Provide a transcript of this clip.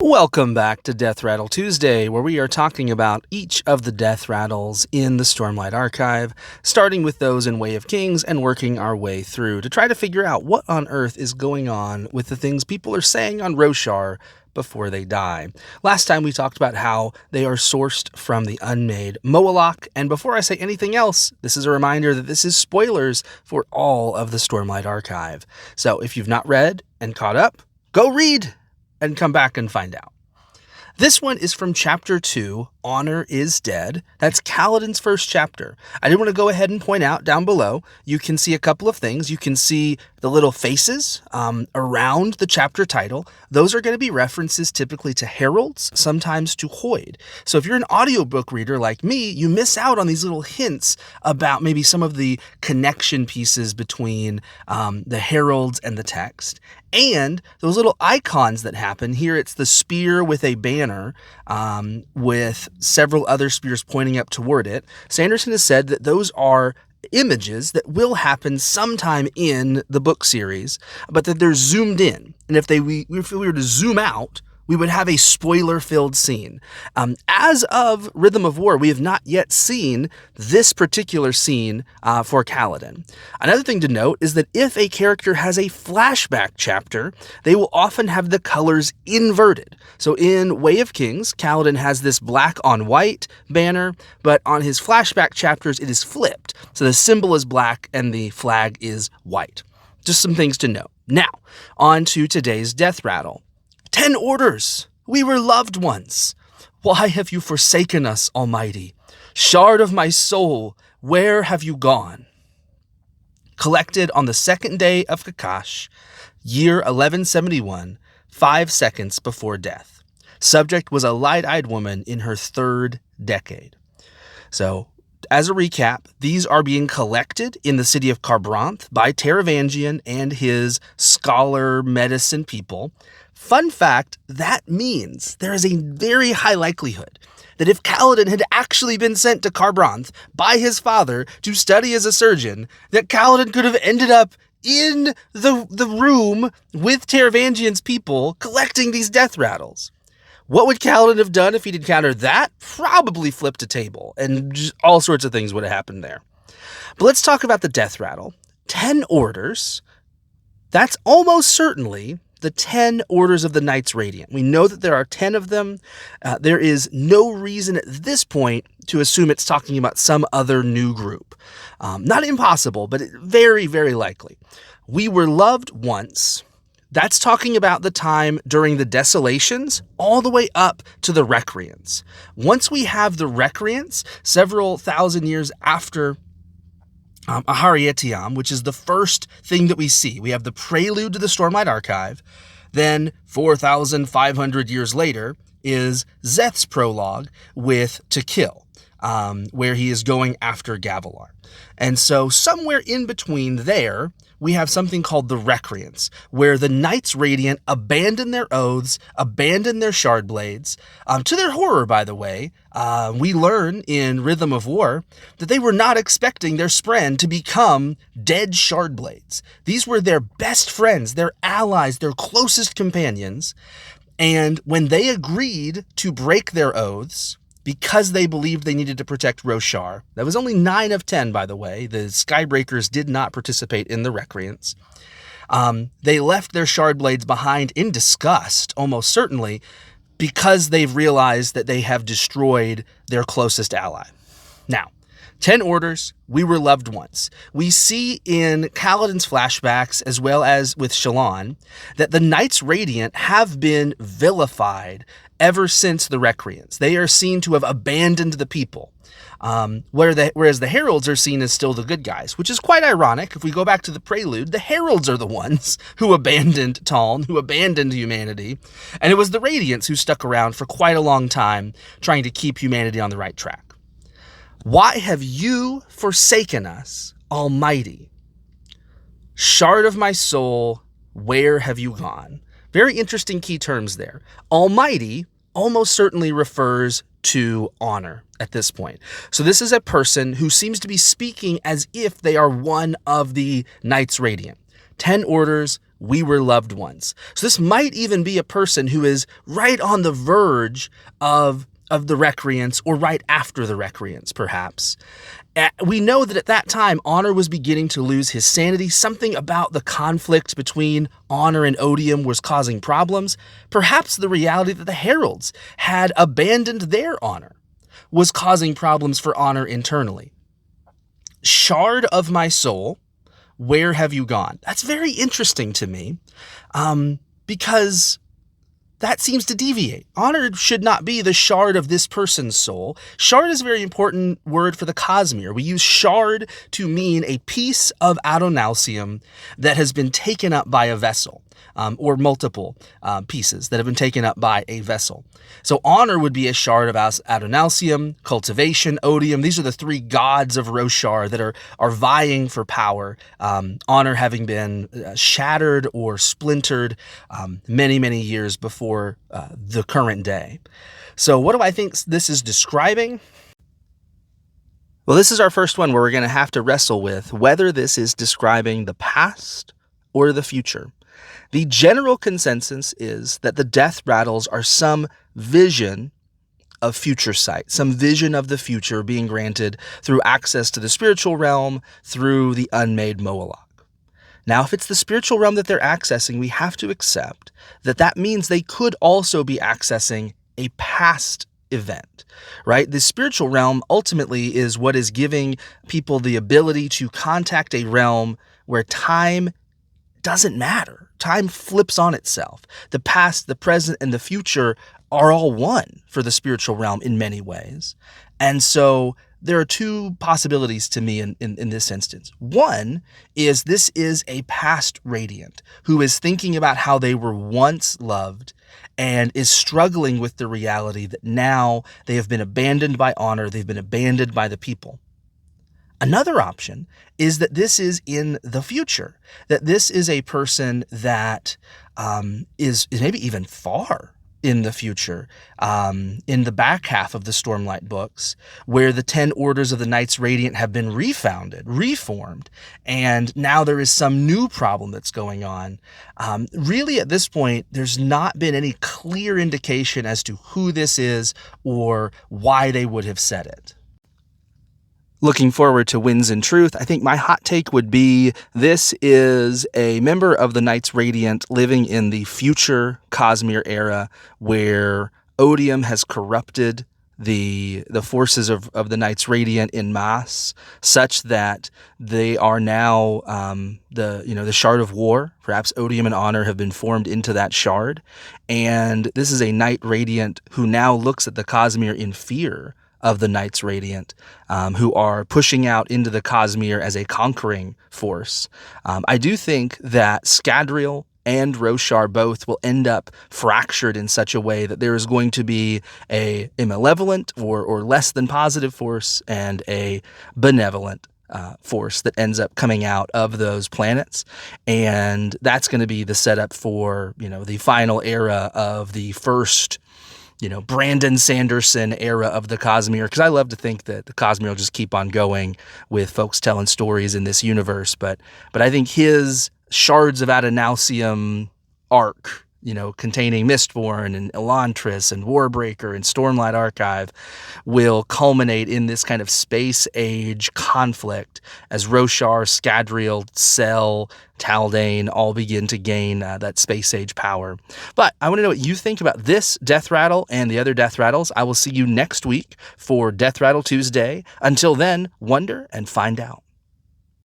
Welcome back to Death Rattle Tuesday, where we are talking about each of the death rattles in the Stormlight Archive, starting with those in Way of Kings and working our way through to try to figure out what on earth is going on with the things people are saying on Roshar before they die. Last time we talked about how they are sourced from the unmade Moalak, and before I say anything else, this is a reminder that this is spoilers for all of the Stormlight Archive. So if you've not read and caught up, go read and come back and find out. This one is from Chapter 2, Honor is Dead. That's Kaladin's first chapter. I did want to go ahead and point out down below, you can see a couple of things. You can see the little faces around the chapter title. Those are going to be references typically to heralds, sometimes to Hoid. So if you're an audiobook reader like me, you miss out on these little hints about maybe some of the connection pieces between the heralds and the text. And those little icons that happen here, it's the spear with a banner with several other spears pointing up toward it. Sanderson has said that those are images that will happen sometime in the book series, but that they're zoomed in. And if we were to zoom out, we would have a spoiler-filled scene. As of Rhythm of War, we have not yet seen this particular scene for Kaladin. Another thing to note is that if a character has a flashback chapter, they will often have the colors inverted. So in Way of Kings, Kaladin has this black on white banner, but on his flashback chapters, it is flipped. So the symbol is black and the flag is white. Just some things to note. Now, on to today's death rattle. 10 orders! We were loved ones! Why have you forsaken us, Almighty? Shard of my soul, where have you gone? Collected on the second day of Kakash, year 1171, 5 seconds before death. Subject was a light-eyed woman in her third decade. So, as a recap, these are being collected in the city of Kharbranth by Taravangian and his scholar medicine people. Fun fact, that means there is a very high likelihood that if Kaladin had actually been sent to Kharbranth by his father to study as a surgeon, that Kaladin could have ended up in the room with Taravangian's people collecting these death rattles. What would Kaladin have done if he'd encountered that? Probably flipped a table, and just all sorts of things would have happened there. But let's talk about the death rattle. 10 orders. That's almost certainly the 10 orders of the Knights Radiant. We know that there are 10 of them. There is no reason at this point to assume it's talking about some other new group. Not impossible, but very, very likely. We were loved once. That's talking about the time during the Desolations all the way up to the Recreants. Once we have the Recreants, several thousand years after Aharietiam, which is the first thing that we see. We have the prelude to the Stormlight Archive. Then 4,500 years later is Zeth's prologue with To Kill, where he is going after Gavilar. And so somewhere in between there, we have something called the Recreants, where the Knights Radiant abandon their oaths, abandon their shard blades. To their horror, by the way, we learn in Rhythm of War that they were not expecting their spren to become dead shard blades. These were their best friends, their allies, their closest companions. And when they agreed to break their oaths, because they believed they needed to protect Roshar. That was only 9 of 10, by the way. The Skybreakers did not participate in the Recreants. They left their shard blades behind in disgust, almost certainly, because they've realized that they have destroyed their closest ally. Now, 10 orders, we were loved once. We see in Kaladin's flashbacks, as well as with Shallan, that the Knights Radiant have been vilified ever since the Recreants. They are seen to have abandoned the people, whereas the Heralds are seen as still the good guys, which is quite ironic. If we go back to the prelude, the Heralds are the ones who abandoned Taln, who abandoned humanity, and it was the Radiants who stuck around for quite a long time trying to keep humanity on the right track. Why have you forsaken us, Almighty? Shard of my soul, where have you gone? Very interesting key terms there. Almighty almost certainly refers to honor at this point. So this is a person who seems to be speaking as if they are one of the Knights Radiant. 10 orders, we were loved ones. So this might even be a person who is right on the verge of the recreants, or right after the recreants, perhaps. We know that at that time, Honor was beginning to lose his sanity. Something about the conflict between Honor and Odium was causing problems. Perhaps the reality that the Heralds had abandoned their honor was causing problems for Honor internally. Shard of my soul, where have you gone? That's very interesting to me, because that seems to deviate. Honor should not be the shard of this person's soul. Shard is a very important word for the Cosmere. We use shard to mean a piece of Adonalsium that has been taken up by a vessel, or multiple pieces that have been taken up by a vessel. So honor would be a shard of Adonalsium, cultivation, odium. These are the three gods of Roshar that are vying for power. Honor having been shattered or splintered many, many years before the current day. So what do I think this is describing? Well, this is our first one where we're going to have to wrestle with whether this is describing the past or the future. The general consensus is that the death rattles are some vision of future sight, some vision of the future being granted through access to the spiritual realm through the unmade Moalak. Now, if it's the spiritual realm that they're accessing, we have to accept that that means they could also be accessing a past event, right? The spiritual realm ultimately is what is giving people the ability to contact a realm where time doesn't matter. Time flips on itself. The past, the present, and the future are all one for the spiritual realm in many ways. And so there are two possibilities to me in this instance. One is this is a past radiant who is thinking about how they were once loved and is struggling with the reality that now they have been abandoned by honor, they've been abandoned by the people. Another option is that this is in the future, that this is a person that is maybe even far in the future, in the back half of the Stormlight books, where the 10 orders of the Knights Radiant have been refounded, reformed, and now there is some new problem that's going on. Really, at this point, there's not been any clear indication as to who this is or why they would have said it. Looking forward to Winds in Truth, I think my hot take would be this is a member of the Knights Radiant living in the future Cosmere era where Odium has corrupted the forces of the Knights Radiant in mass, such that they are now the Shard of War. Perhaps Odium and Honor have been formed into that shard, and this is a Knight Radiant who now looks at the Cosmere in fear of the Knights Radiant, who are pushing out into the Cosmere as a conquering force. I do think that Scadrial and Roshar both will end up fractured in such a way that there is going to be a malevolent or less than positive force and a benevolent force that ends up coming out of those planets. And that's going to be the setup for, the final era of the first Brandon Sanderson era of the Cosmere, because I love to think that the Cosmere will just keep on going with folks telling stories in this universe. But I think his Shards of Adonalsium arc, containing Mistborn and Elantris and Warbreaker and Stormlight Archive, will culminate in this kind of space age conflict as Roshar, Scadrial, Cell, Taldane all begin to gain that space age power. But I want to know what you think about this Death Rattle and the other Death Rattles. I will see you next week for Death Rattle Tuesday. Until then, wonder and find out.